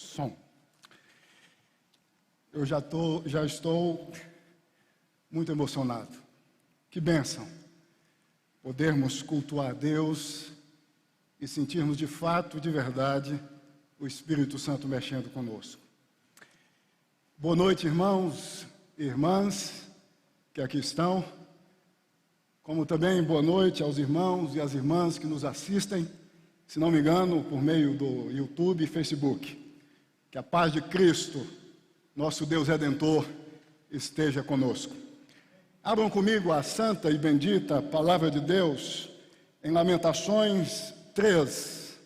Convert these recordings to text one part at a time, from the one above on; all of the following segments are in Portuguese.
Som. Eu já estou muito emocionado. Que bênção podermos cultuar a Deus e sentirmos de fato, de verdade, o Espírito Santo mexendo conosco. Boa noite, irmãos e irmãs que aqui estão, como também boa noite aos irmãos e às irmãs que nos assistem, se não me engano, por meio do YouTube e Facebook. Que a paz de Cristo, nosso Deus Redentor, esteja conosco. Abram comigo a santa e bendita Palavra de Deus em Lamentações 3,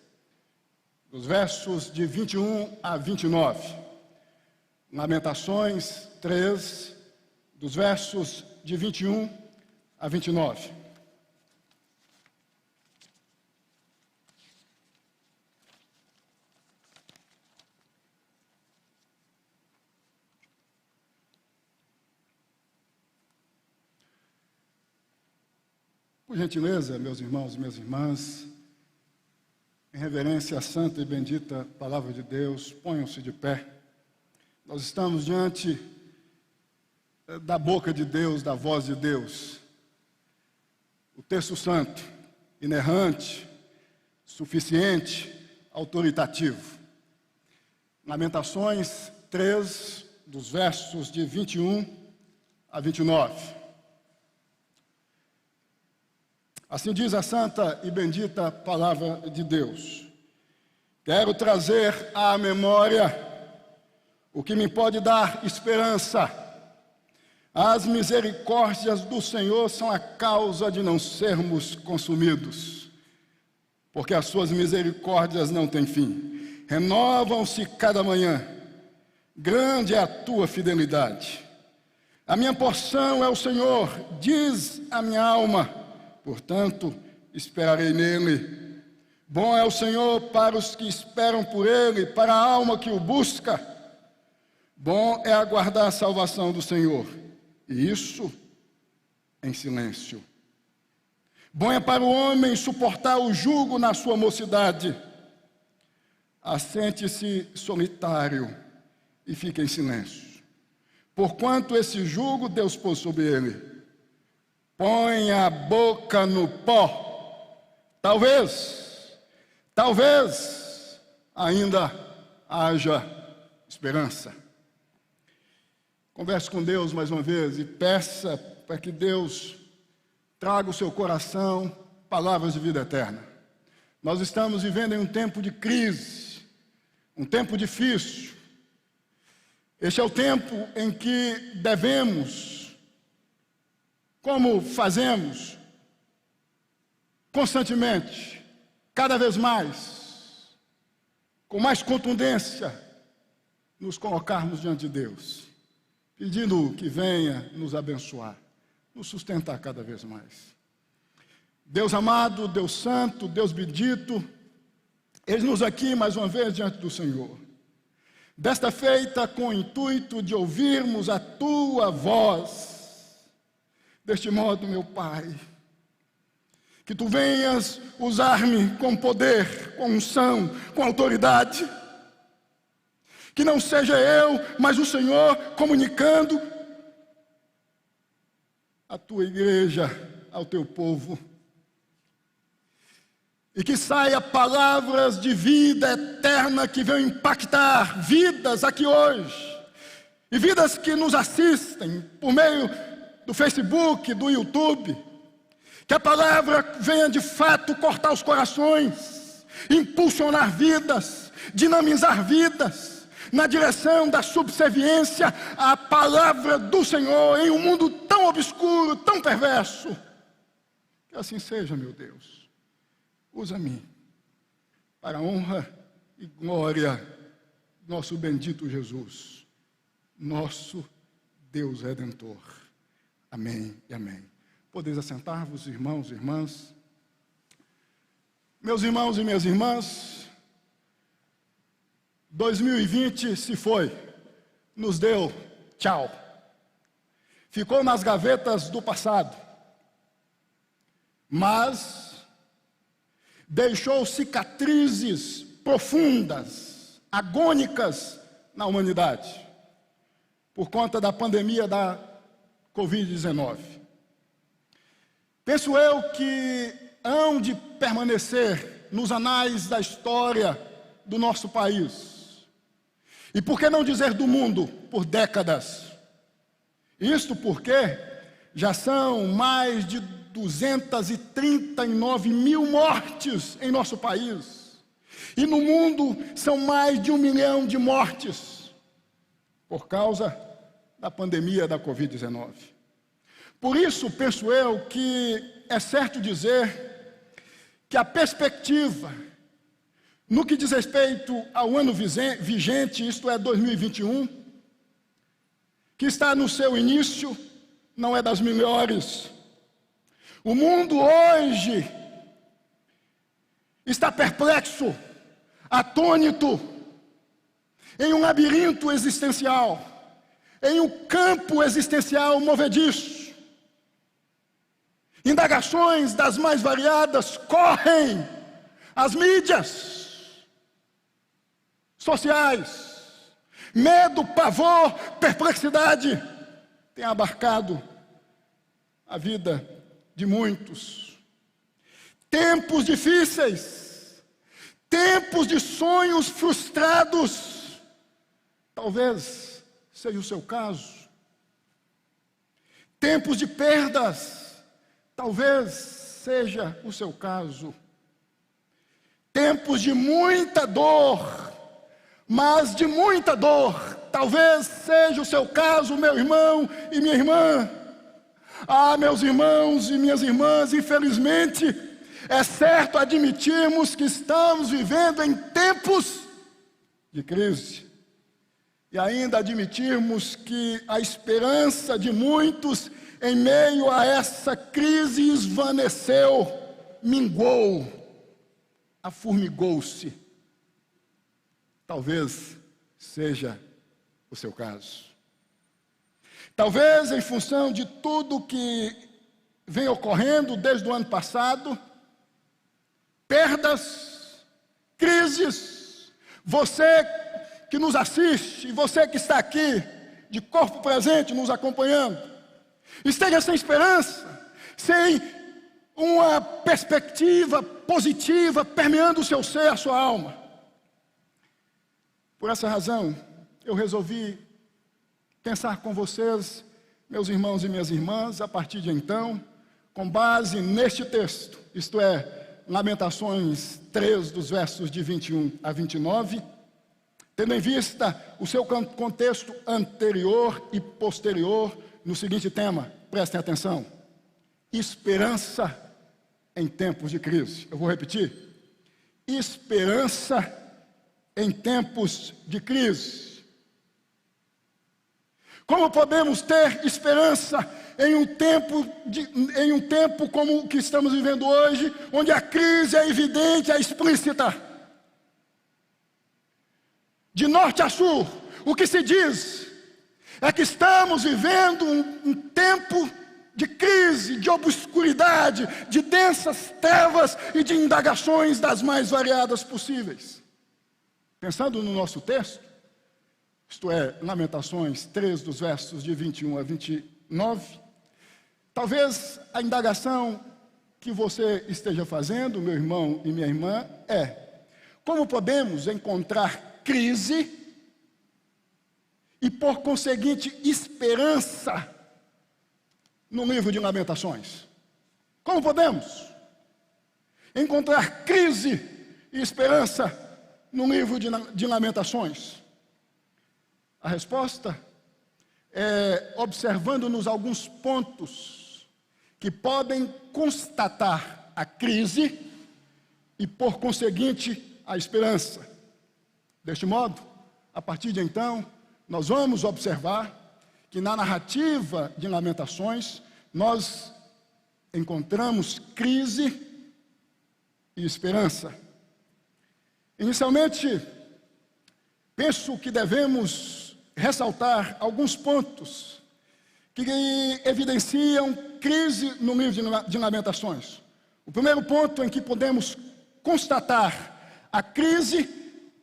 dos versos de 21 a 29. Lamentações 3, dos versos de 21 a 29. Por gentileza, meus irmãos e minhas irmãs, em reverência à santa e bendita Palavra de Deus, ponham-se de pé. Nós estamos diante da boca de Deus, da voz de Deus. O texto santo, inerrante, suficiente, autoritativo. Lamentações 3, dos versos de 21 a 29. Assim diz a santa e bendita Palavra de Deus. Quero trazer à memória o que me pode dar esperança. As misericórdias do Senhor são a causa de não sermos consumidos, porque as suas misericórdias não têm fim. Renovam-se cada manhã. Grande é a tua fidelidade. A minha porção é o Senhor, diz a minha alma. Portanto, esperarei nele. Bom é o Senhor para os que esperam por ele, para a alma que o busca. Bom é aguardar a salvação do Senhor, e isso em silêncio. Bom é para o homem suportar o jugo na sua mocidade. Assente-se solitário e fique em silêncio. Porquanto esse jugo Deus pôs sobre ele. Põe a boca no pó. Talvez ainda haja esperança. Converse com Deus mais uma vez e peça para que Deus traga ao seu coração palavras de vida eterna. Nós estamos vivendo em um tempo de crise, um tempo difícil. Este é o tempo em que devemos, como fazemos constantemente, cada vez mais, com mais contundência, nos colocarmos diante de Deus, pedindo que venha nos abençoar, nos sustentar cada vez mais. Deus amado, Deus santo, Deus bendito, eis-nos aqui mais uma vez diante do Senhor. Desta feita com o intuito de ouvirmos a tua voz. Deste modo, meu Pai, que tu venhas usar-me com poder, com unção, com autoridade. Que não seja eu, mas o Senhor comunicando a tua igreja, ao teu povo. E que saia palavras de vida eterna que venham impactar vidas aqui hoje. E vidas que nos assistem por meio do Facebook, do YouTube. Que a palavra venha de fato cortar os corações, impulsionar vidas, dinamizar vidas, na direção da subserviência à palavra do Senhor em um mundo tão obscuro, tão perverso. Que assim seja, meu Deus. Usa-me para a honra e glória do nosso bendito Jesus, nosso Deus Redentor. Amém e amém. Podeis assentar-vos, irmãos e irmãs. Meus irmãos e minhas irmãs, 2020 se foi, nos deu tchau. Ficou nas gavetas do passado, mas deixou cicatrizes profundas agônicas na humanidade, por conta da pandemia da Covid-19. Penso eu que hão de permanecer nos anais da história do nosso país, e por que não dizer do mundo, por décadas. Isto porque já são mais de 239 mil mortes em nosso país, e no mundo são mais de 1 milhão de mortes por causa da pandemia da Covid-19. Por isso, penso eu que é certo dizer que a perspectiva, no que diz respeito ao ano vigente, isto é, 2021, que está no seu início, não é das melhores. O mundo hoje está perplexo, atônito, em um labirinto existencial, em um campo existencial movediço. Indagações das mais variadas correm às mídias sociais. Medo, pavor, perplexidade tem abarcado a vida de muitos. Tempos difíceis, tempos de sonhos frustrados, talvez seja o seu caso. Tempos de perdas, talvez seja o seu caso. Tempos de muita dor, mas de muita dor, talvez seja o seu caso, meu irmão e minha irmã. Ah, meus irmãos e minhas irmãs, infelizmente, é certo admitirmos que estamos vivendo em tempos de crise. E ainda admitirmos que a esperança de muitos em meio a essa crise esvaneceu, minguou, aformigou-se. Talvez seja o seu caso. Talvez em função de tudo que vem ocorrendo desde o ano passado, perdas, crises, você que nos assiste, você que está aqui, de corpo presente, nos acompanhando, esteja sem esperança, sem uma perspectiva positiva permeando o seu ser, a sua alma. Por essa razão, eu resolvi pensar com vocês, meus irmãos e minhas irmãs, a partir de então, com base neste texto, isto é, Lamentações 3, dos versos de 21 a 29, tendo em vista o seu contexto anterior e posterior, no seguinte tema, prestem atenção: esperança em tempos de crise. Eu vou repetir: esperança em tempos de crise. Como podemos ter esperança em um tempo como o que estamos vivendo hoje, onde a crise é evidente, é explícita? De norte a sul, o que se diz é que estamos vivendo um tempo de crise, de obscuridade, de densas trevas e de indagações das mais variadas possíveis. Pensando no nosso texto, isto é, Lamentações 3, dos versos de 21 a 29, talvez a indagação que você esteja fazendo, meu irmão e minha irmã, é: como podemos encontrar crise e, por conseguinte, esperança no livro de Lamentações? Como podemos encontrar crise e esperança no livro de Lamentações? A resposta é observando-nos alguns pontos que podem constatar a crise e, por conseguinte, a esperança. Deste modo, a partir de então, nós vamos observar que na narrativa de Lamentações, nós encontramos crise e esperança. Inicialmente, penso que devemos ressaltar alguns pontos que evidenciam crise no livro de Lamentações. O primeiro ponto em que podemos constatar a crise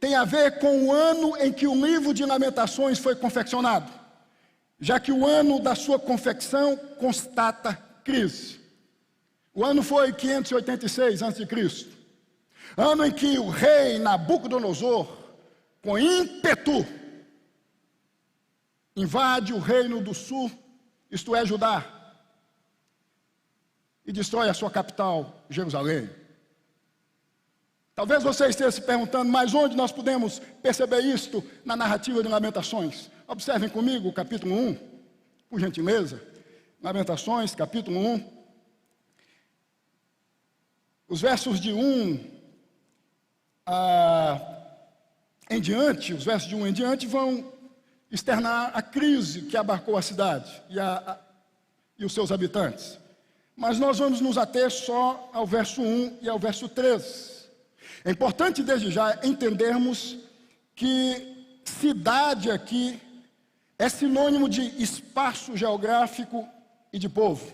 tem a ver com o ano em que o livro de Lamentações foi confeccionado, já que o ano da sua confecção constata crise. O ano foi 586 a.C., ano em que o rei Nabucodonosor, com ímpeto, invade o reino do sul, isto é, Judá, e destrói a sua capital, Jerusalém. Talvez você esteja se perguntando, mas onde nós podemos perceber isto na narrativa de Lamentações? Observem comigo o capítulo 1, por gentileza. Lamentações, capítulo 1. Os versos de 1 em diante, os versos de 1 em diante vão externar a crise que abarcou a cidade e os seus habitantes. Mas nós vamos nos ater só ao verso 1 e ao verso 3. É importante desde já entendermos que cidade aqui é sinônimo de espaço geográfico e de povo.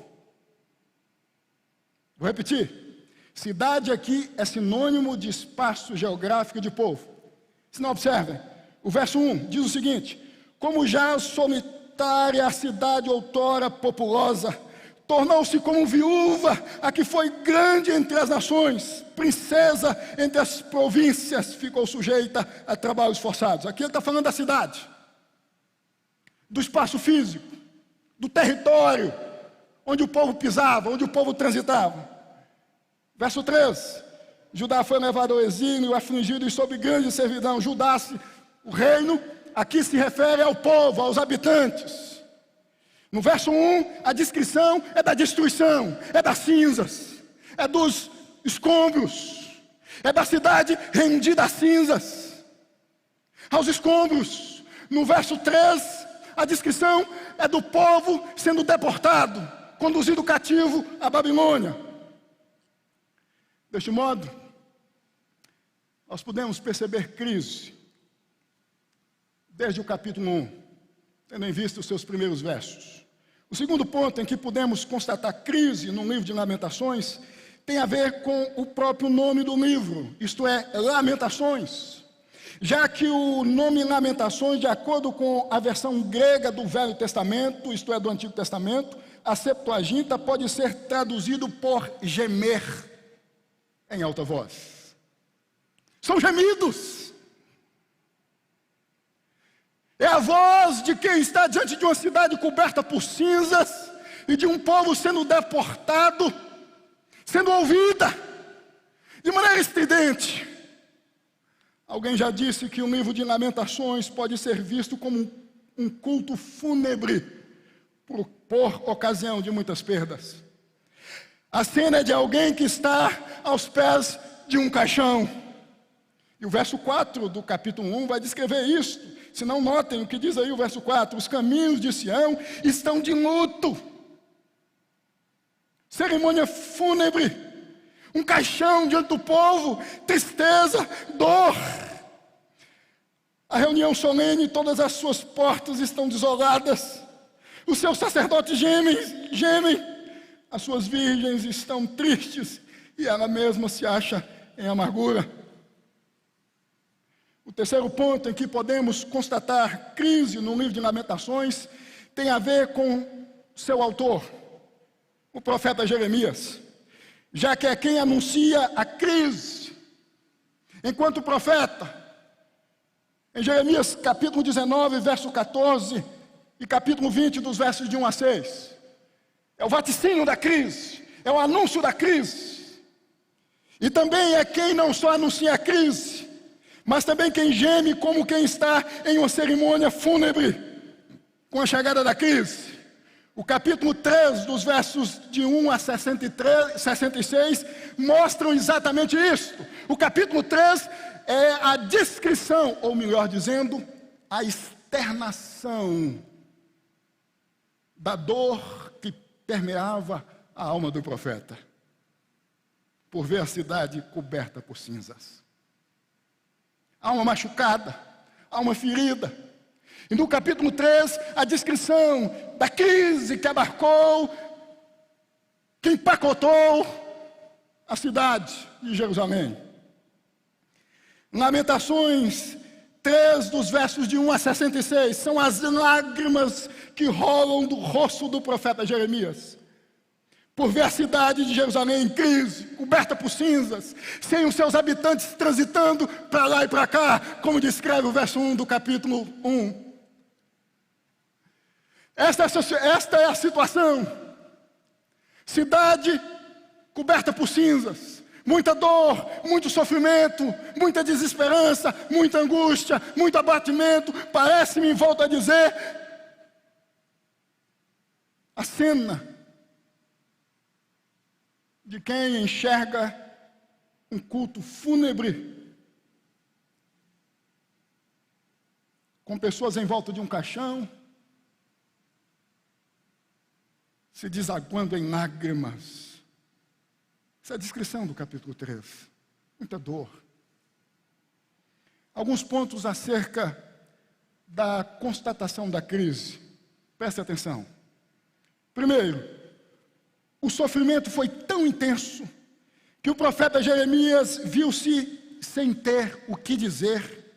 Vou repetir. Cidade aqui é sinônimo de espaço geográfico e de povo. Se não observem, o verso 1 diz o seguinte: como já solitária a cidade outrora populosa, tornou-se como viúva, a que foi grande entre as nações, princesa entre as províncias, ficou sujeita a trabalhos forçados. Aqui ele está falando da cidade, do espaço físico, do território, onde o povo pisava, onde o povo transitava. Verso 3, Judá foi levado ao exílio, afligido e sob grande servidão. Judá, o reino, aqui se refere ao povo, aos habitantes. No verso 1, a descrição é da destruição, é das cinzas, é dos escombros, é da cidade rendida às cinzas, aos escombros. No verso 3, a descrição é do povo sendo deportado, conduzido cativo à Babilônia. Deste modo, nós podemos perceber crise desde o capítulo 1, tendo em vista os seus primeiros versos. O segundo ponto em que podemos constatar crise no livro de Lamentações tem a ver com o próprio nome do livro, isto é, Lamentações. Já que o nome Lamentações, de acordo com a versão grega do Velho Testamento, isto é, do Antigo Testamento, a Septuaginta pode ser traduzido por gemer em alta voz. São gemidos. É a voz de quem está diante de uma cidade coberta por cinzas e de um povo sendo deportado, sendo ouvida de maneira estridente. Alguém já disse que o livro de Lamentações pode ser visto como um culto fúnebre por ocasião de muitas perdas. A cena é de alguém que está aos pés de um caixão. E o verso 4 do capítulo 1 vai descrever isso. Se não notem o que diz aí o verso 4. Os caminhos de Sião estão de luto. Cerimônia fúnebre. Um caixão diante do povo. Tristeza, dor. A reunião solene, todas as suas portas estão desoladas. Os seus sacerdotes gemem. As suas virgens estão tristes e ela mesma se acha em amargura. O terceiro ponto em que podemos constatar crise no livro de Lamentações tem a ver com seu autor, o profeta Jeremias, já que é quem anuncia a crise. Enquanto profeta, em Jeremias capítulo 19, verso 14 e capítulo 20, dos versos de 1 a 6, é o vaticínio da crise, é o anúncio da crise. E também é quem não só anuncia a crise, mas também quem geme como quem está em uma cerimônia fúnebre com a chegada da crise. O capítulo 3, dos versos de 1 a 66, mostram exatamente isso. O capítulo 3 é a descrição, ou melhor dizendo, a externação da dor que permeava a alma do profeta, por ver a cidade coberta por cinzas. Alma machucada, alma ferida. E no capítulo 3, a descrição da crise que abarcou, que empacotou a cidade de Jerusalém. Lamentações 3, dos versos de 1 a 66, são as lágrimas que rolam do rosto do profeta Jeremias. Por ver a cidade de Jerusalém em crise, coberta por cinzas, sem os seus habitantes transitando para lá e para cá, como descreve o verso 1 do capítulo 1. Esta é a situação. Cidade coberta por cinzas, muita dor, muito sofrimento, muita desesperança, muita angústia, muito abatimento. Parece-me, volto a dizer, a cena de quem enxerga um culto fúnebre, com pessoas em volta de um caixão, se desaguando em lágrimas. Essa é a descrição do capítulo 3. Muita dor. Alguns pontos acerca da constatação da crise. Preste atenção. Primeiro, o sofrimento foi tão intenso que o profeta Jeremias viu-se sem ter o que dizer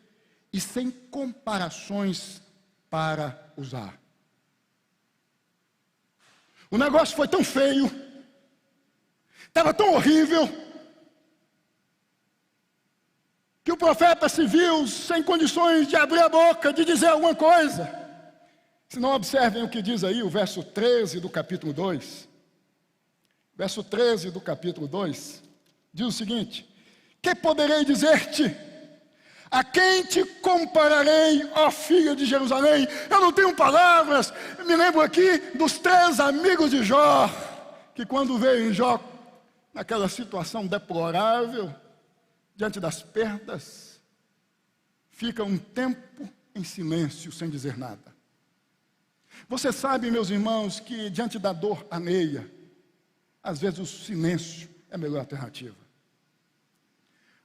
e sem comparações para usar. O negócio foi tão feio, estava tão horrível, que o profeta se viu sem condições de abrir a boca, de dizer alguma coisa. Se não observem o que diz aí o verso 13 do capítulo 2. Verso 13 do capítulo 2, diz o seguinte: que poderei dizer-te? A quem te compararei, ó filha de Jerusalém? Eu não tenho palavras. Me lembro aqui dos 3 amigos de Jó, que quando veio em Jó, naquela situação deplorável, diante das perdas, fica um tempo em silêncio, sem dizer nada. Você sabe, meus irmãos, que diante da dor alheia, às vezes o silêncio é a melhor alternativa.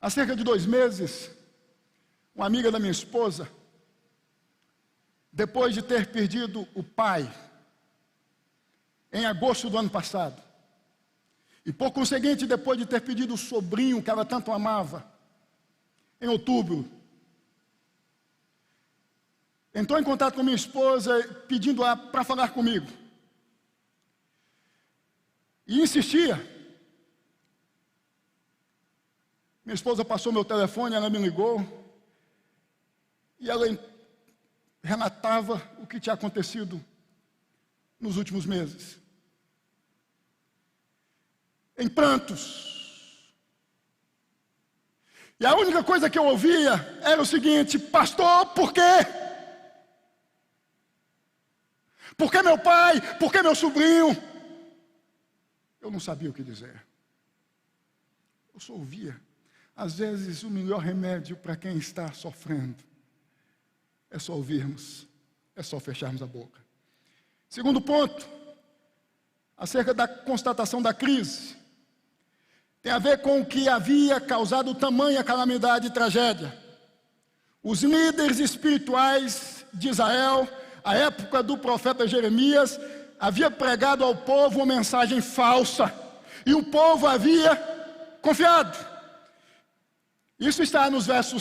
Há cerca de 2 meses, uma amiga da minha esposa, depois de ter perdido o pai, em agosto do ano passado, e por conseguinte, depois de ter perdido o sobrinho que ela tanto amava, em outubro, entrou em contato com minha esposa, pedindo-a para falar comigo. E insistia. Minha esposa passou meu telefone, ela me ligou, e ela relatava o que tinha acontecido nos últimos meses. Em prantos. E a única coisa que eu ouvia era o seguinte: pastor, por quê? Por que meu pai? Por que meu sobrinho? Eu não sabia o que dizer. Eu só ouvia. Às vezes o melhor remédio para quem está sofrendo é só ouvirmos, é só fecharmos a boca. Segundo ponto, acerca da constatação da crise, tem a ver com o que havia causado tamanha calamidade e tragédia. Os líderes espirituais de Israel, à época do profeta Jeremias, havia pregado ao povo uma mensagem falsa, e o povo havia confiado. Isso está no verso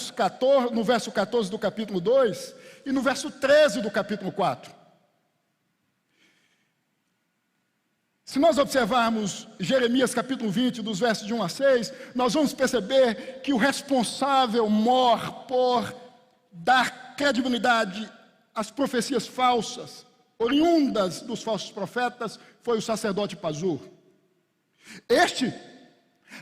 14 do capítulo 2 e no verso 13 do capítulo 4. Se nós observarmos Jeremias capítulo 20, dos versos de 1 a 6, nós vamos perceber que o responsável mor por dar credibilidade às profecias falsas, oriundas dos falsos profetas, foi o sacerdote Pazur. Este,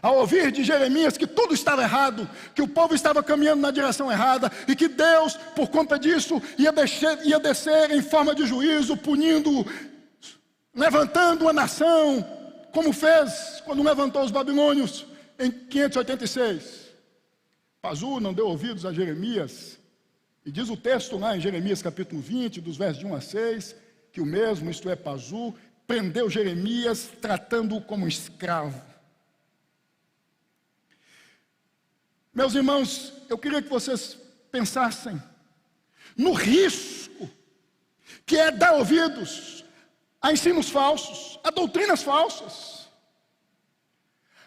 ao ouvir de Jeremias que tudo estava errado, que o povo estava caminhando na direção errada, e que Deus, por conta disso, ia descer em forma de juízo, punindo, levantando a nação, como fez quando levantou os babilônios em 586. Pazur não deu ouvidos a Jeremias, e diz o texto lá em Jeremias capítulo 20, dos versos de 1 a 6, que o mesmo, isto é, Pazur, prendeu Jeremias, tratando-o como escravo. Meus irmãos, eu queria que vocês pensassem no risco que é dar ouvidos a ensinos falsos, a doutrinas falsas,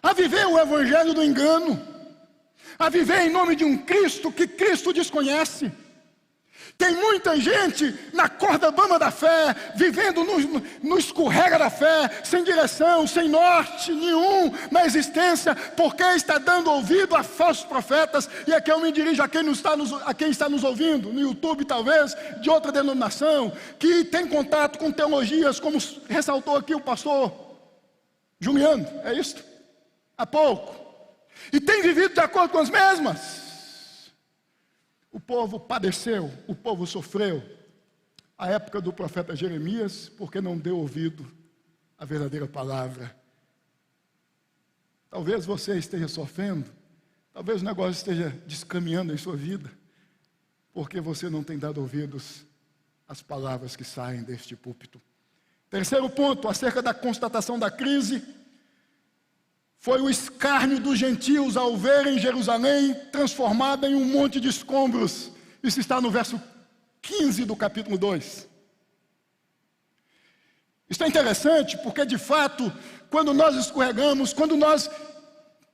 a viver o evangelho do engano, a viver em nome de um Cristo que Cristo desconhece. Tem muita gente na corda bamba da fé, vivendo no escorrega da fé, sem direção, sem norte nenhum na existência, porque está dando ouvido a falsos profetas. E aqui eu me dirijo a quem está nos ouvindo, no YouTube talvez, de outra denominação, que tem contato com teologias, como ressaltou aqui o pastor Juliano, é isso? Há pouco. E tem vivido de acordo com as mesmas. O povo padeceu, o povo sofreu a época do profeta Jeremias, porque não deu ouvido à verdadeira palavra. Talvez você esteja sofrendo, talvez o negócio esteja descaminhando em sua vida, porque você não tem dado ouvidos às palavras que saem deste púlpito. Terceiro ponto, acerca da constatação da crise, foi o escárnio dos gentios ao verem Jerusalém transformada em um monte de escombros. Isso está no verso 15 do capítulo 2. Isso é interessante porque, de fato, quando nós escorregamos, quando nós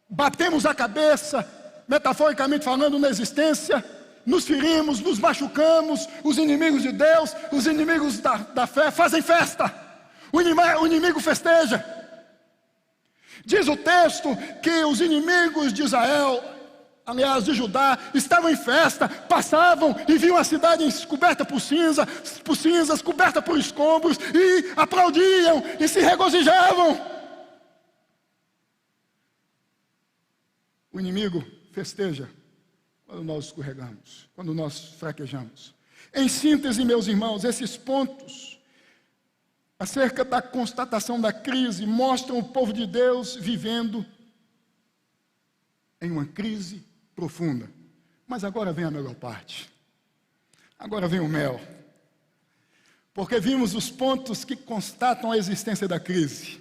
batemos a cabeça, metaforicamente falando, na existência, nos ferimos, nos machucamos, os inimigos de Deus, os inimigos da fé fazem festa. O inimigo festeja. Diz o texto que os inimigos de Israel, aliás de Judá, estavam em festa, passavam e viam a cidade coberta por cinzas, coberta por escombros, e aplaudiam e se regozijavam. O inimigo festeja quando nós escorregamos, quando nós fraquejamos. Em síntese, meus irmãos, esses pontos acerca da constatação da crise mostram o povo de Deus vivendo em uma crise profunda. Mas agora vem a melhor parte. Agora vem o mel. Porque vimos os pontos que constatam a existência da crise.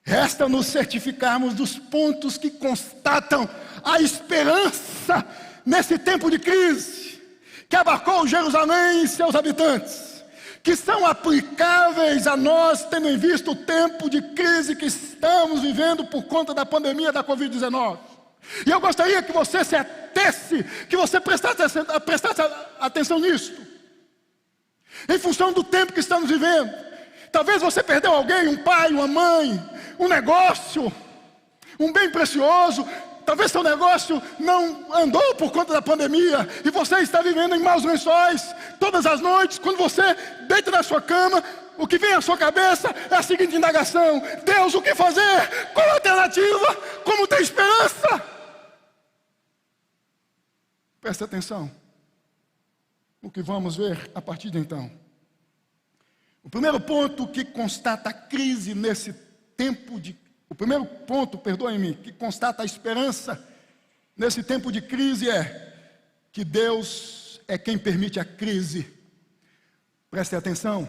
Resta nos certificarmos dos pontos que constatam a esperança nesse tempo de crise, que abarcou Jerusalém e seus habitantes, que são aplicáveis a nós, tendo em vista o tempo de crise que estamos vivendo por conta da pandemia da Covid-19. E eu gostaria que você se atesse, que você prestasse atenção nisso, em função do tempo que estamos vivendo. Talvez você perdeu alguém, um pai, uma mãe, um negócio, um bem precioso. Talvez seu negócio não andou por conta da pandemia e você está vivendo em maus lençóis. Todas as noites, quando você deita na sua cama, o que vem à sua cabeça é a seguinte indagação: Deus, o que fazer? Qual a alternativa? Como ter esperança? Presta atenção no que vamos ver a partir de então. O primeiro ponto que constata a crise nesse tempo de O primeiro ponto, perdoem-me, que constata a esperança nesse tempo de crise é que Deus é quem permite a crise. Preste atenção,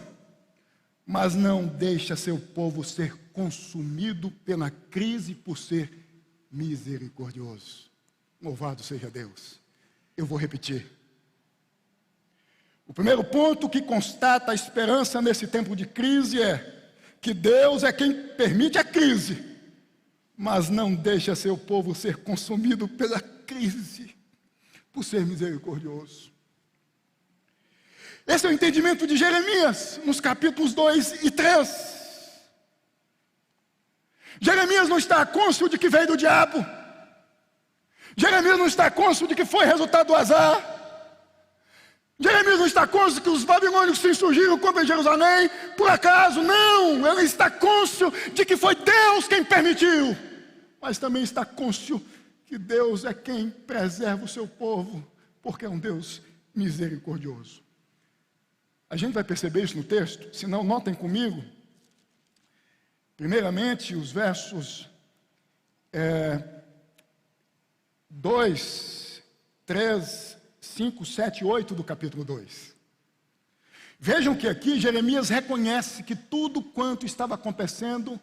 mas não deixa seu povo ser consumido pela crise por ser misericordioso. Louvado seja Deus. Eu vou repetir. O primeiro ponto que constata a esperança nesse tempo de crise é que Deus é quem permite a crise, mas não deixa seu povo ser consumido pela crise, por ser misericordioso. Esse é o entendimento de Jeremias, nos capítulos 2 e 3. Jeremias não está cônscio de que veio do diabo. Jeremias não está cônscio de que foi resultado do azar. Jeremias não está cônscio que os babilônios se insurgiram contra Jerusalém por acaso. Não, ele está cônscio de que foi Deus quem permitiu. Mas também está cônscio que Deus é quem preserva o seu povo, porque é um Deus misericordioso. A gente vai perceber isso no texto, se não, notem comigo. Primeiramente, os versos 2, 3, 5, 7 e 8 do capítulo 2. Vejam que aqui Jeremias reconhece que tudo quanto estava acontecendo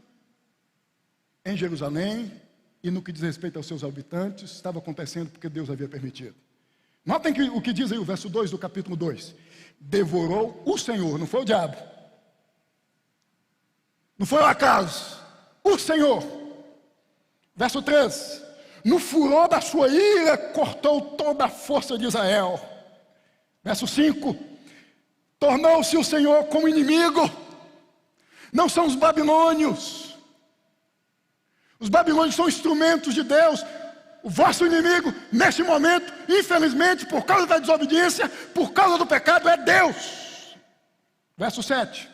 em Jerusalém e no que diz respeito aos seus habitantes estava acontecendo porque Deus havia permitido. Notem que o que diz aí o verso 2 do capítulo 2. Devorou o Senhor, não foi o diabo. Não foi o acaso. O Senhor. Verso 3. no furor da sua ira, cortou toda a força de Israel. Verso 5, tornou-se o Senhor como inimigo. Não são os babilônios. Os babilônios são instrumentos de Deus. O vosso inimigo, neste momento, infelizmente, por causa da desobediência, por causa do pecado, é Deus. Verso 7.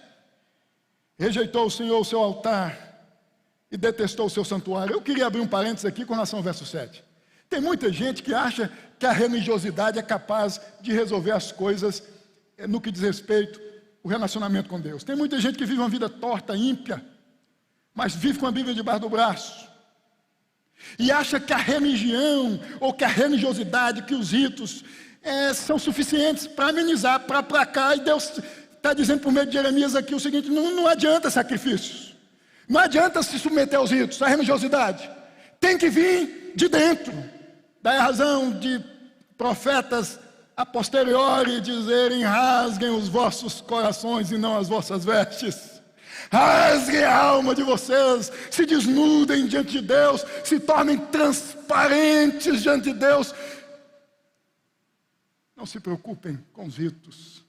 Rejeitou o Senhor o seu altar e detestou o seu santuário. Eu queria abrir um parênteses aqui com relação ao verso 7. Tem muita gente que acha que a religiosidade é capaz de resolver as coisas no que diz respeito ao relacionamento com Deus. Tem muita gente que vive uma vida torta, ímpia, mas vive com a Bíblia debaixo do braço. E acha que a religião, ou que a religiosidade, que os ritos são suficientes para amenizar, para aplacar. E Deus está dizendo por meio de Jeremias aqui o seguinte: não adianta sacrifícios. Não adianta se submeter aos ritos, à religiosidade. Tem que vir de dentro. Daí a razão de profetas a posteriori dizerem: rasguem os vossos corações e não as vossas vestes. Rasguem a alma de vocês, se desnudem diante de Deus, se tornem transparentes diante de Deus. Não se preocupem com os ritos,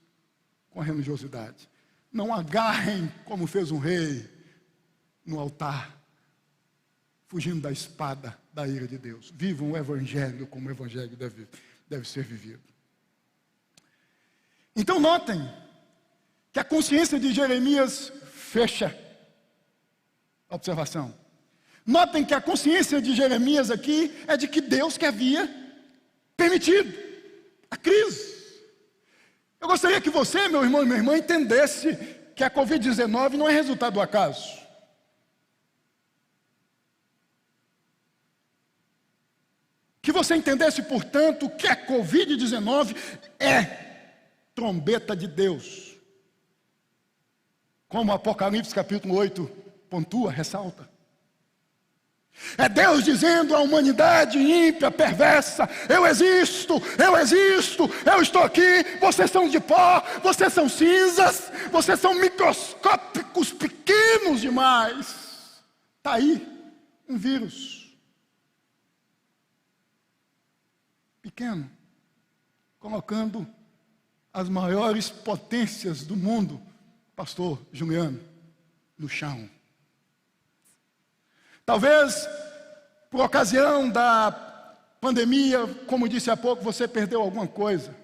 com a religiosidade. Não agarrem como fez um rei no altar, fugindo da espada da ira de Deus. Vivam o evangelho como o evangelho deve ser vivido. Então notem que a consciência de Jeremias fecha a observação. Notem que a consciência de Jeremias aqui é de que Deus que havia permitido a crise. Eu gostaria que você, meu irmão e minha irmã, entendesse que a Covid-19 não é resultado do acaso. Que você entendesse, portanto, que a Covid-19 é trombeta de Deus. Como o Apocalipse capítulo 8 pontua, ressalta. É Deus dizendo à humanidade ímpia, perversa: eu existo, eu estou aqui, vocês são de pó, vocês são cinzas, vocês são microscópicos, pequenos demais. Está aí um vírus pequeno, colocando as maiores potências do mundo, pastor Juliano, no chão. Talvez, por ocasião da pandemia, como disse há pouco, você perdeu alguma coisa.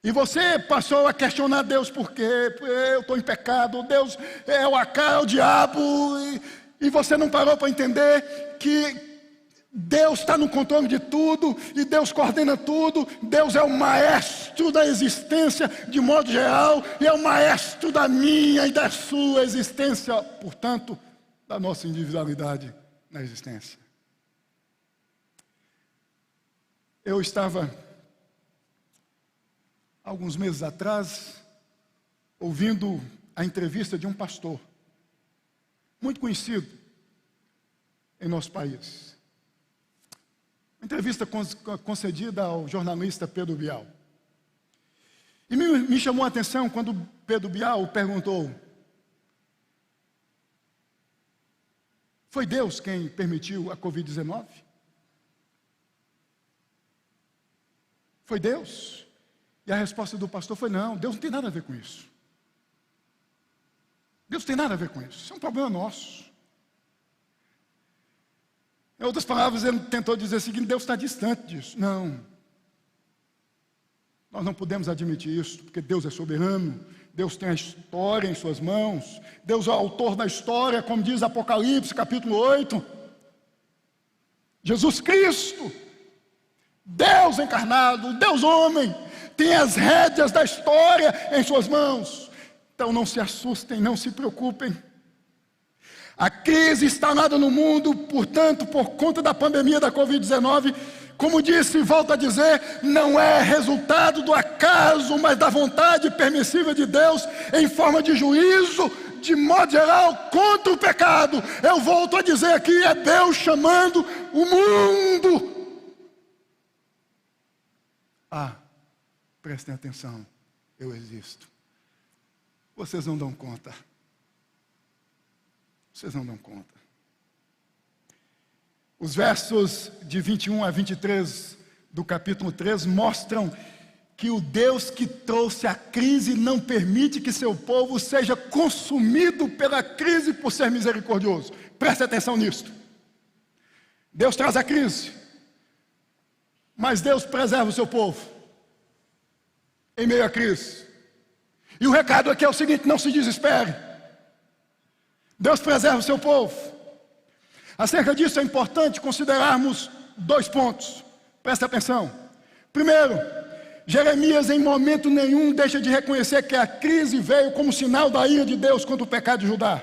E você passou a questionar Deus: por quê? Eu estou em pecado, Deus é o diabo. E você não parou para entender que Deus está no controle de tudo, e Deus coordena tudo. Deus é o maestro da existência de modo geral, e é o maestro da minha e da sua existência, portanto, da nossa individualidade na existência. Eu estava, alguns meses atrás, ouvindo a entrevista de um pastor, muito conhecido em nosso país. Uma entrevista concedida ao jornalista Pedro Bial. E me chamou a atenção quando Pedro Bial perguntou: foi Deus quem permitiu a Covid-19? Foi Deus? E a resposta do pastor foi: não, Deus não tem nada a ver com isso. Deus não tem nada a ver com isso. Isso é um problema nosso. Em outras palavras, ele tentou dizer o seguinte: Deus está distante disso. Não. Nós não podemos admitir isso, porque Deus é soberano. Deus tem a história em suas mãos. Deus é o autor da história, como diz Apocalipse, capítulo 8. Jesus Cristo, Deus encarnado, Deus homem, tem as rédeas da história em suas mãos. Então não se assustem, não se preocupem. A crise instalada no mundo, portanto, por conta da pandemia da Covid-19, como disse e volto a dizer, não é resultado do acaso, mas da vontade permissiva de Deus em forma de juízo, de modo geral, contra o pecado. Eu volto a dizer aqui, é Deus chamando o mundo. Prestem atenção, eu existo. Vocês não dão conta. Vocês não dão conta. Os versos de 21 a 23 do capítulo 3 mostram que o Deus que trouxe a crise não permite que seu povo seja consumido pela crise por ser misericordioso. Preste atenção nisto. Deus traz a crise, mas Deus preserva o seu povo em meio à crise. E o recado aqui é o seguinte: não se desespere. Deus preserva o seu povo. Acerca disso é importante considerarmos 2 pontos. Preste atenção. Primeiro, Jeremias em momento nenhum deixa de reconhecer que a crise veio como sinal da ira de Deus contra o pecado de Judá.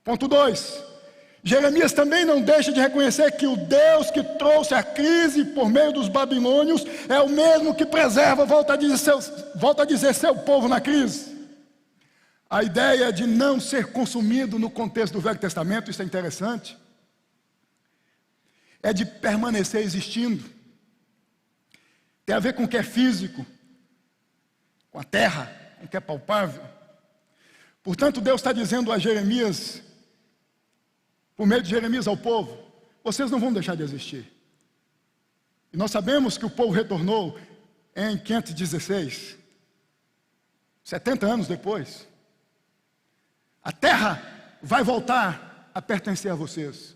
Ponto 2. Jeremias também não deixa de reconhecer que o Deus que trouxe a crise por meio dos babilônios é o mesmo que preserva, volta a dizer, seu povo na crise. A ideia de não ser consumido no contexto do Velho Testamento, isso é interessante, é de permanecer existindo. Tem a ver com o que é físico, com a terra, com o que é palpável. Portanto, Deus está dizendo a Jeremias, por meio de Jeremias ao povo: vocês não vão deixar de existir. E nós sabemos que o povo retornou em 516, 70 anos depois. A terra vai voltar a pertencer a vocês.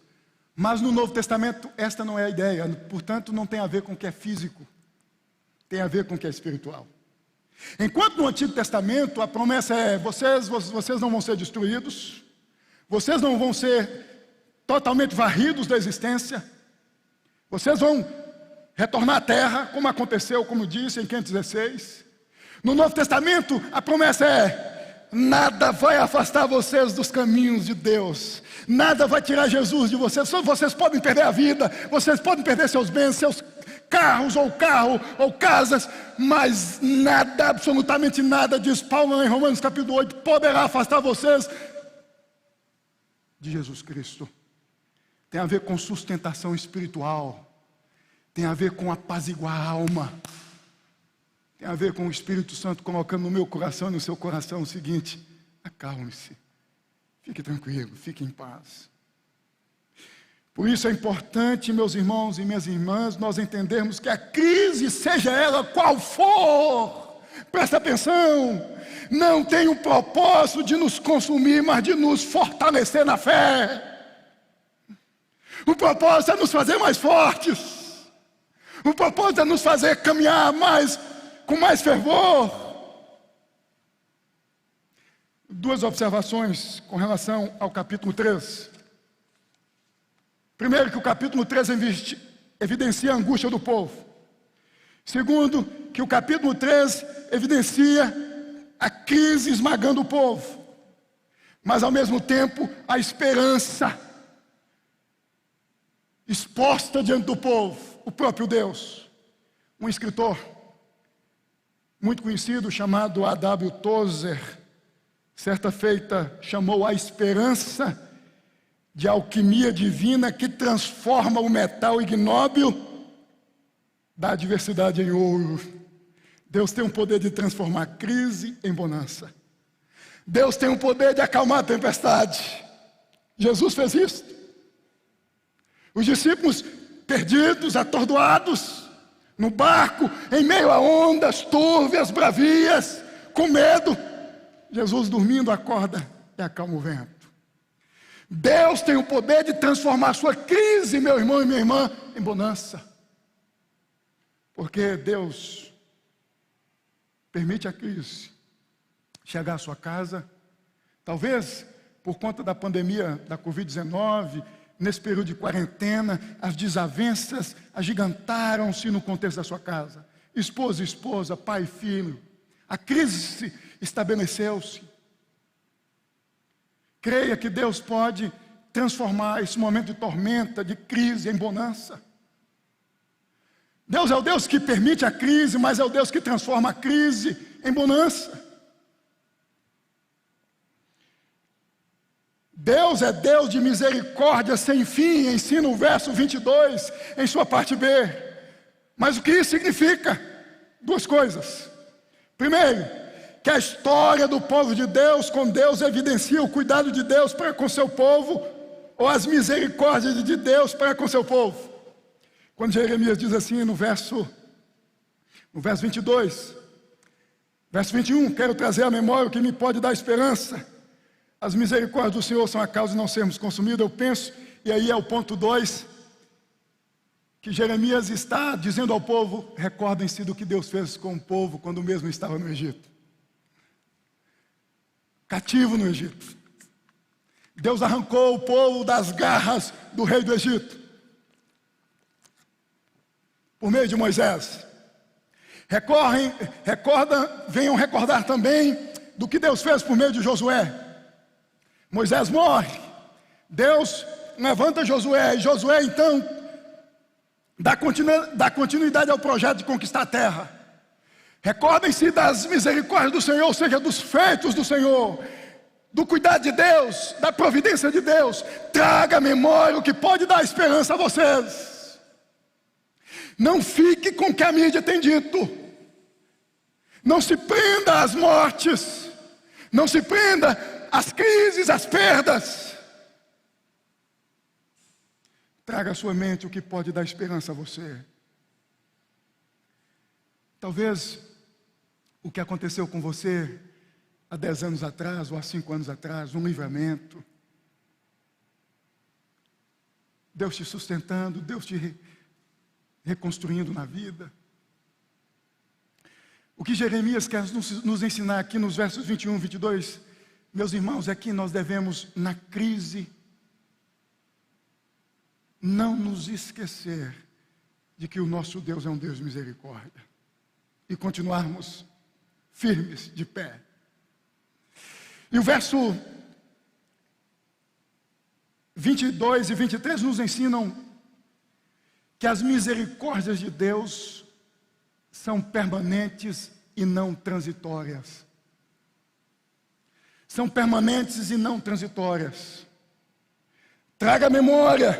Mas no Novo Testamento esta não é a ideia. Portanto, não tem a ver com o que é físico, tem a ver com o que é espiritual. Enquanto no Antigo Testamento a promessa é: vocês não vão ser destruídos, vocês não vão ser totalmente varridos da existência, vocês vão retornar à terra, como aconteceu, como disse, em 516. No Novo Testamento a promessa é: nada vai afastar vocês dos caminhos de Deus, nada vai tirar Jesus de vocês. Vocês podem perder a vida, vocês podem perder seus bens, seus carros ou casas, mas nada, absolutamente nada, diz Paulo em Romanos capítulo 8, poderá afastar vocês de Jesus Cristo. Tem a ver com sustentação espiritual, tem a ver com apaziguar a alma, tem a ver com o Espírito Santo colocando no meu coração e no seu coração o seguinte: acalme-se, fique tranquilo, fique em paz. Por isso é importante, meus irmãos e minhas irmãs, nós entendermos que a crise, seja ela qual for, presta atenção, não tem o propósito de nos consumir, mas de nos fortalecer na fé. O propósito é nos fazer mais fortes. O propósito é nos fazer caminhar com mais fervor. 2 observações com relação ao capítulo 3. Primeiro, que o capítulo 3 evidencia a angústia do povo. Segundo, que o capítulo 3 evidencia a crise esmagando o povo, mas ao mesmo tempo a esperança exposta diante do povo, o próprio Deus. Um escritor muito conhecido chamado A.W. Tozer, certa feita, chamou a esperança de alquimia divina que transforma o metal ignóbil da adversidade em ouro. Deus tem o poder de transformar crise em bonança. Deus tem o poder de acalmar a tempestade. Jesus fez isso. Os discípulos perdidos, atordoados, no barco, em meio a ondas túrbias, bravias, com medo, Jesus dormindo acorda e acalma o vento. Deus tem o poder de transformar a sua crise, meu irmão e minha irmã, em bonança. Porque Deus permite a crise chegar à sua casa, talvez por conta da pandemia da Covid-19, nesse período de quarentena, as desavenças agigantaram-se no contexto da sua casa. Esposa e esposa, pai e filho. A crise estabeleceu-se. Creia que Deus pode transformar esse momento de tormenta, de crise, em bonança. Deus é o Deus que permite a crise, mas é o Deus que transforma a crise em bonança. Deus é Deus de misericórdia sem fim, ensina o verso 22 em sua parte B. Mas o que isso significa? 2 coisas. Primeiro, que a história do povo de Deus com Deus evidencia o cuidado de Deus para com seu povo, ou as misericórdias de Deus para com seu povo. Quando Jeremias diz assim no verso 22, verso 21, quero trazer à memória o que me pode dar esperança. As misericórdias do Senhor são a causa de não sermos consumidos, eu penso, e aí é o ponto 2, que Jeremias está dizendo ao povo: recordem-se do que Deus fez com o povo quando mesmo estava no Egito. Cativo no Egito. Deus arrancou o povo das garras do rei do Egito, por meio de Moisés. Venham recordar também do que Deus fez por meio de Josué. Moisés morre, Deus levanta Josué, e Josué então dá continuidade ao projeto de conquistar a terra. Recordem-se das misericórdias do Senhor, ou seja, dos feitos do Senhor, do cuidado de Deus, da providência de Deus. Traga à memória o que pode dar esperança a vocês. Não fique com o que a mídia tem dito. Não se prenda às mortes. Não se prenda às crises, às perdas. Traga à sua mente o que pode dar esperança a você. Talvez o que aconteceu com você há 10 anos atrás, ou há 5 anos atrás, um livramento. Deus te sustentando, Deus te reconstruindo na vida. O que Jeremias quer nos ensinar aqui nos versos 21 e 22, meus irmãos, é que nós devemos, na crise, não nos esquecer de que o nosso Deus é um Deus de misericórdia, e continuarmos firmes, de pé. E o verso 22 e 23 nos ensinam que as misericórdias de Deus são permanentes e não transitórias. São permanentes e não transitórias. Traga à memória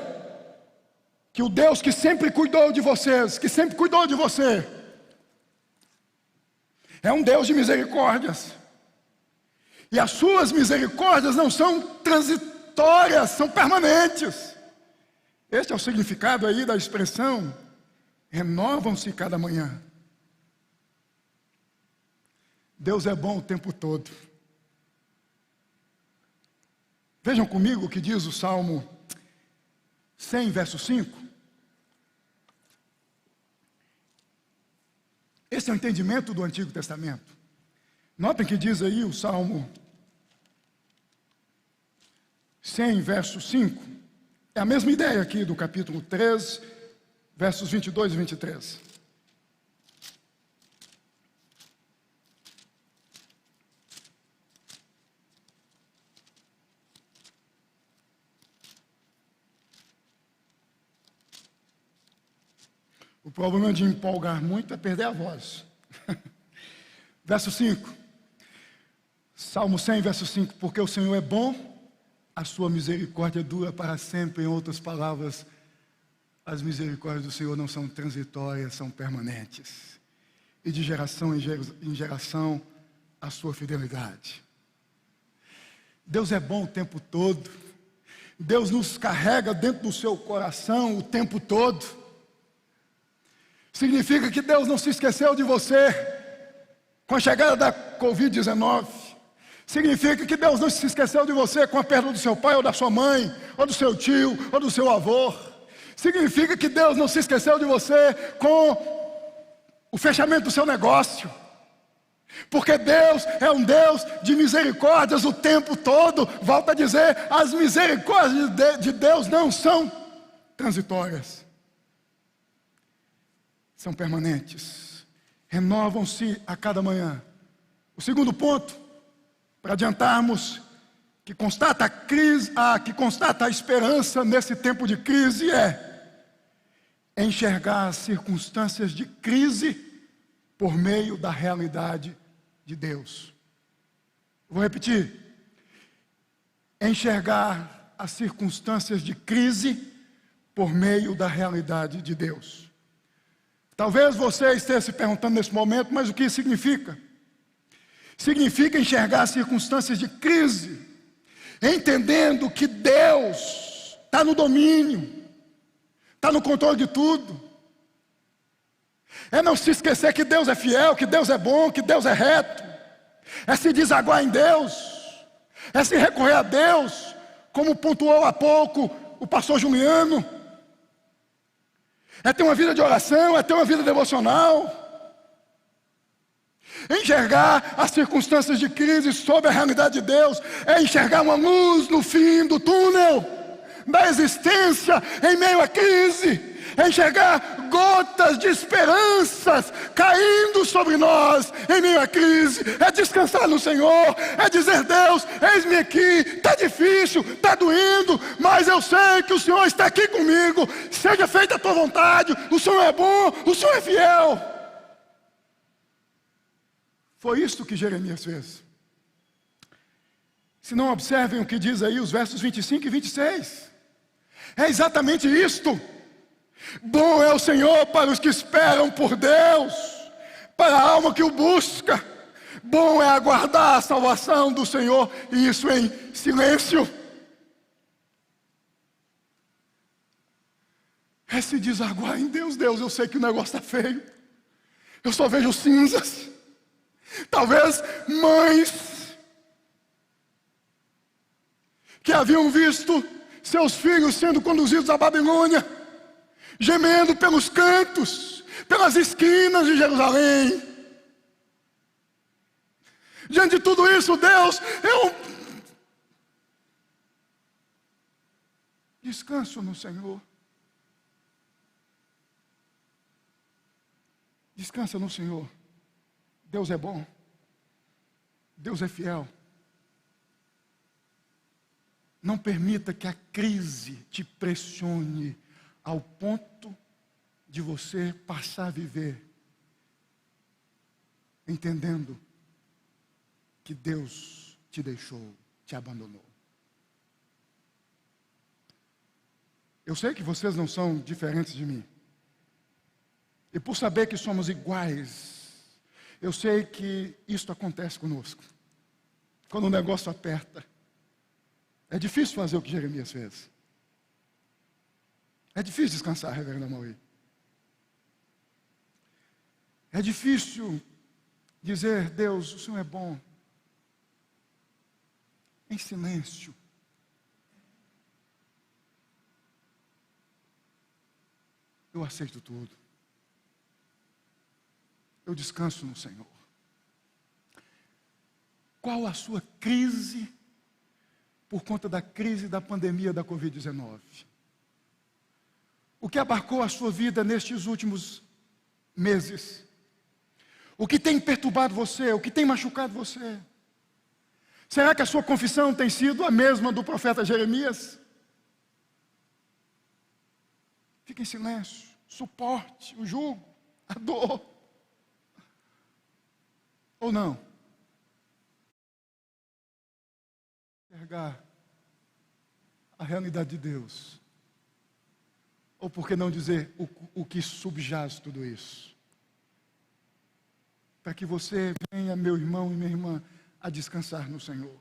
que o Deus que sempre cuidou de vocês, que sempre cuidou de você, é um Deus de misericórdias. E as suas misericórdias não são transitórias, são permanentes. Este é o significado aí da expressão: renovam-se cada manhã. Deus é bom o tempo todo. Vejam comigo o que diz o Salmo 100, verso 5. Esse é o entendimento do Antigo Testamento. Notem que diz aí o Salmo 100, verso 5. É a mesma ideia aqui do capítulo 3, versos 22 e 23. O problema de empolgar muito é perder a voz. Verso 5. Salmo 100, verso 5. Porque o Senhor é bom, a sua misericórdia dura para sempre. Em outras palavras, as misericórdias do Senhor não são transitórias, são permanentes. E de geração em geração, a sua fidelidade. Deus é bom o tempo todo. Deus nos carrega dentro do seu coração o tempo todo. Significa que Deus não se esqueceu de você com a chegada da Covid-19. Significa que Deus não se esqueceu de você com a perda do seu pai, ou da sua mãe, ou do seu tio, ou do seu avô. Significa que Deus não se esqueceu de você com o fechamento do seu negócio. Porque Deus é um Deus de misericórdias o tempo todo. Volto a dizer, as misericórdias de Deus não são transitórias. São permanentes, renovam-se a cada manhã. O segundo ponto, para adiantarmos, que constata a esperança nesse tempo de crise, é enxergar as circunstâncias de crise por meio da realidade de Deus. Vou repetir. Enxergar as circunstâncias de crise por meio da realidade de Deus. Talvez você esteja se perguntando nesse momento, mas o que significa? Significa enxergar as circunstâncias de crise, entendendo que Deus está no domínio, está no controle de tudo. É não se esquecer que Deus é fiel, que Deus é bom, que Deus é reto. É se desaguar em Deus, é se recorrer a Deus, como pontuou há pouco o pastor Juliano. É ter uma vida de oração, é ter uma vida devocional. Enxergar as circunstâncias de crise sob a realidade de Deus, é enxergar uma luz no fim do túnel da existência em meio à crise, é enxergar gotas de esperanças caindo sobre nós em meio à crise, é descansar no Senhor, é dizer: Deus, eis-me aqui, está difícil, está doendo, mas eu sei que o Senhor está aqui comigo, seja feita a tua vontade, o Senhor é bom, o Senhor é fiel. Foi isto que Jeremias fez. Se não, observem o que diz aí os versos 25 e 26. É exatamente isto. Bom é o Senhor para os que esperam por Deus, para a alma que o busca. Bom é aguardar a salvação do Senhor, e isso em silêncio. É se desaguar em Deus. Deus, eu sei que o negócio está feio, eu só vejo cinzas. Talvez mães que haviam visto seus filhos sendo conduzidos à Babilônia, gemendo pelos cantos, pelas esquinas de Jerusalém. Diante de tudo isso, Deus, eu descanso no Senhor. Descansa no Senhor. Deus é bom, Deus é fiel. Não permita que a crise te pressione ao ponto de você passar a viver entendendo que Deus te deixou, te abandonou. Eu sei que vocês não são diferentes de mim, e por saber que somos iguais, eu sei que isto acontece conosco. Quando o negócio aperta, é difícil fazer o que Jeremias fez. É difícil descansar, reverendo Amaury. É difícil dizer: Deus, o Senhor é bom, em silêncio. Eu aceito tudo. Eu descanso no Senhor. Qual a sua crise por conta da crise da pandemia da Covid-19? O que abarcou a sua vida nestes últimos meses? O que tem perturbado você? O que tem machucado você? Será que a sua confissão tem sido a mesma do profeta Jeremias? Fique em silêncio, suporte o jugo, a dor. Ou não? Enxergar a realidade de Deus. Ou por que não dizer o que subjaz tudo isso? Para que você venha, meu irmão e minha irmã, a descansar no Senhor.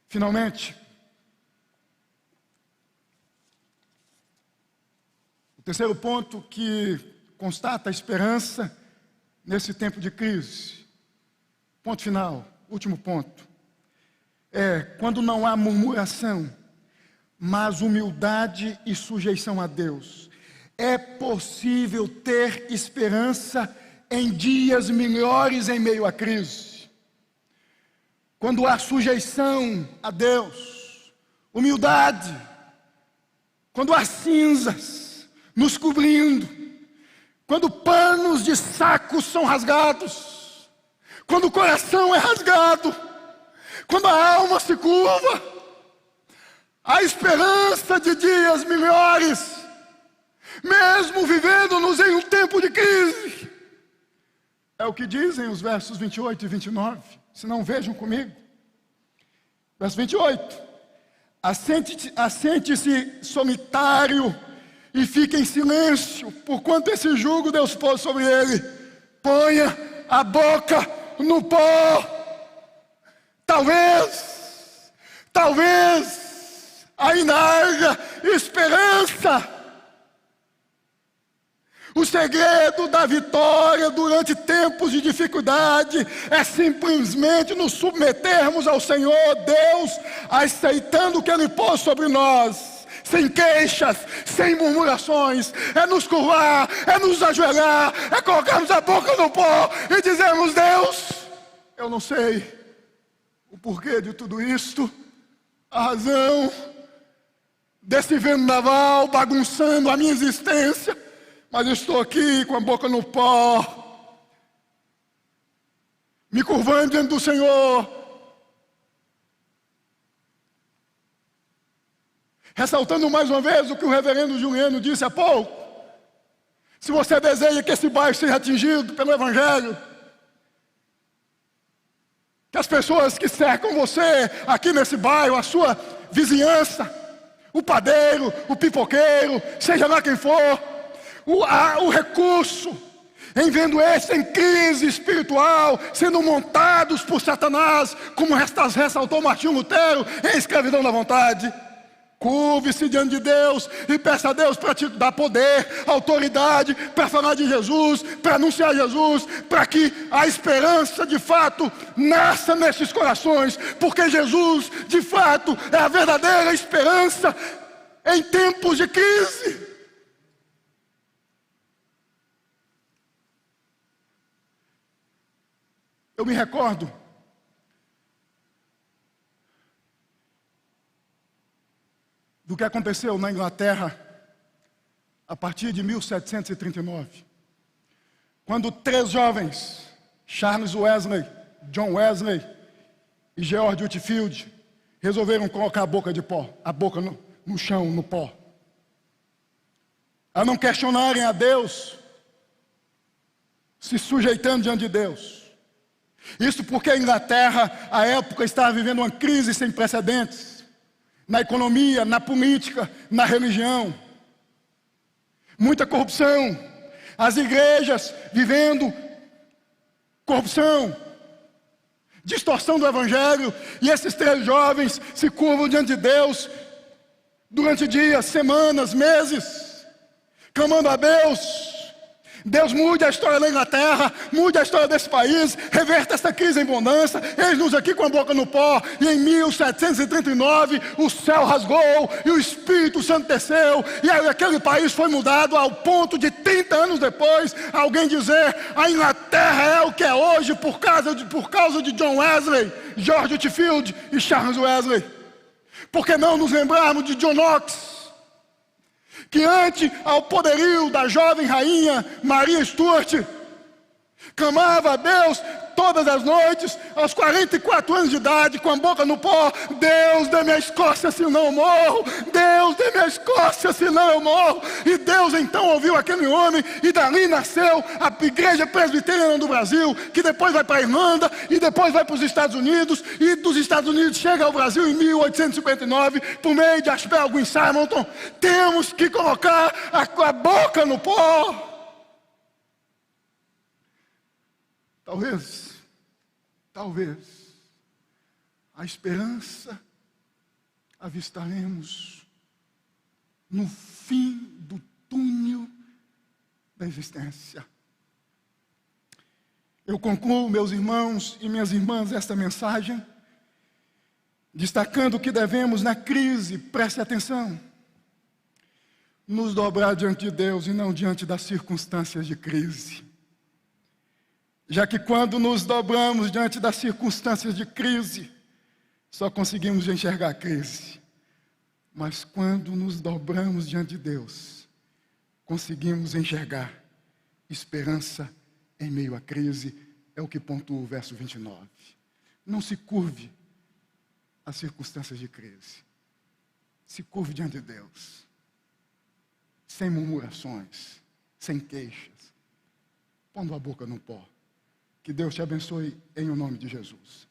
Finalmente, o terceiro ponto que constata a esperança nesse tempo de crise. Ponto final, último ponto. É quando não há murmuração, mas humildade e sujeição a Deus. É possível ter esperança em dias melhores em meio à crise. Quando há sujeição a Deus, humildade, quando há cinzas nos cobrindo, quando panos de saco são rasgados, quando o coração é rasgado, quando a alma se curva, a esperança de dias melhores, mesmo vivendo-nos em um tempo de crise. É o que dizem os versos 28 e 29. Se não, vejam comigo. Verso 28. Assente-se solitário e fique em silêncio, porquanto esse jugo Deus pôs sobre ele. Ponha a boca no pó. Talvez Talvez ainda haja esperança. O segredo da vitória durante tempos de dificuldade é simplesmente nos submetermos ao Senhor Deus, aceitando o que Ele pôs sobre nós, sem queixas, sem murmurações. É nos curvar, é nos ajoelhar, é colocarmos a boca no pó e dizermos: Deus, eu não sei o porquê de tudo isto, a razão desse vendaval bagunçando a minha existência, mas eu estou aqui com a boca no pó, me curvando diante do Senhor, ressaltando mais uma vez o que o reverendo Juliano disse há pouco. Se você deseja que esse bairro seja atingido pelo Evangelho, que as pessoas que cercam você aqui nesse bairro, a sua vizinhança, o padeiro, o pipoqueiro, seja lá quem for, o recurso, em vendo estes em crise espiritual, sendo montados por Satanás, como ressaltou Martinho Lutero, em Escravidão da Vontade. Curve-se diante de Deus e peça a Deus para te dar poder, autoridade, para falar de Jesus, para anunciar Jesus, para que a esperança de fato nasça nesses corações, porque Jesus de fato é a verdadeira esperança em tempos de crise. Eu me recordo do que aconteceu na Inglaterra a partir de 1739, quando 3 jovens, Charles Wesley, John Wesley e George Whitefield, resolveram colocar a boca no chão, no pó, a não questionarem a Deus, se sujeitando diante de Deus. Isso porque a Inglaterra, à época, estava vivendo uma crise sem precedentes, na economia, na política, na religião. Muita corrupção, as igrejas vivendo corrupção, distorção do Evangelho, e esses 3 jovens se curvam diante de Deus, durante dias, semanas, meses, clamando a Deus. Deus mude a história da Inglaterra, mude a história desse país, reverta essa crise em bonança. Eis-nos aqui com a boca no pó. E em 1739 o céu rasgou e o Espírito Santo desceu, e aí aquele país foi mudado, ao ponto de 30 anos depois alguém dizer: a Inglaterra é o que é hoje por causa de John Wesley, George Whitefield e Charles Wesley. Por que não nos lembrarmos de John Knox, que ante ao poderio da jovem rainha Maria Stuart, clamava a Deus todas as noites, aos 44 anos de idade, com a boca no pó: Deus, dê-me a Escócia, senão eu morro. Deus, dê-me a Escócia, senão eu morro. E Deus então ouviu aquele homem, e dali nasceu a Igreja Presbiteriana do Brasil, que depois vai para a Irlanda, e depois vai para os Estados Unidos, e dos Estados Unidos chega ao Brasil em 1859, por meio de Ashbel Green Simonton. Temos que colocar a boca no pó. Talvez, a esperança avistaremos no fim do túnel da existência. Eu concluo, meus irmãos e minhas irmãs, esta mensagem, destacando que devemos, na crise, preste atenção, nos dobrar diante de Deus e não diante das circunstâncias de crise. Já que quando nos dobramos diante das circunstâncias de crise, só conseguimos enxergar a crise. Mas quando nos dobramos diante de Deus, conseguimos enxergar esperança em meio à crise. É o que pontua o verso 29. Não se curve às circunstâncias de crise. Se curve diante de Deus, sem murmurações, sem queixas, pondo a boca no pó. Que Deus te abençoe em o nome de Jesus.